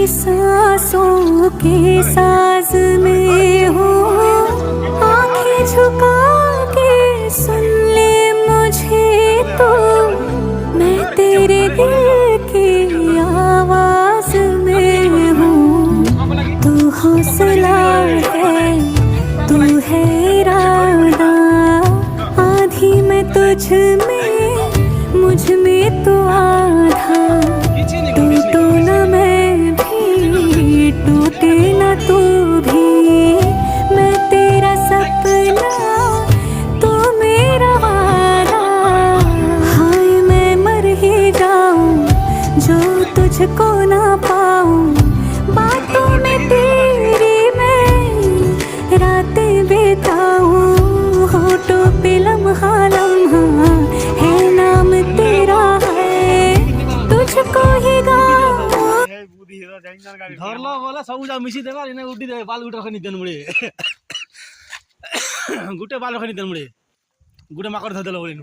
सांसों के साज में हो, आंखें झुका के सुन ले मुझे तो, मैं तेरे दिल की आवाज में हूँ। तू हौसला है, तू है इरादा, आधी मैं तुझ में, मुझ में तो आधा। टूटो न मैं भी, टूटे न तू भी, मैं तेरा सपना, तू मेरा वादा। हाय मैं मर ही जाऊं जो तुझको ना पाऊं, बातों में तेरी मैं रातें बिताऊं। होठों पे लम्हा लम्हा है नाम तेरा है, तुझको ही गाऊं। धरल बोले सब जा मिसी देवा इने उडी दे बाल गुटे खनि देन मुळे गुटे बाल खनि देन मुळे गुटे माकड़ धदेल बोले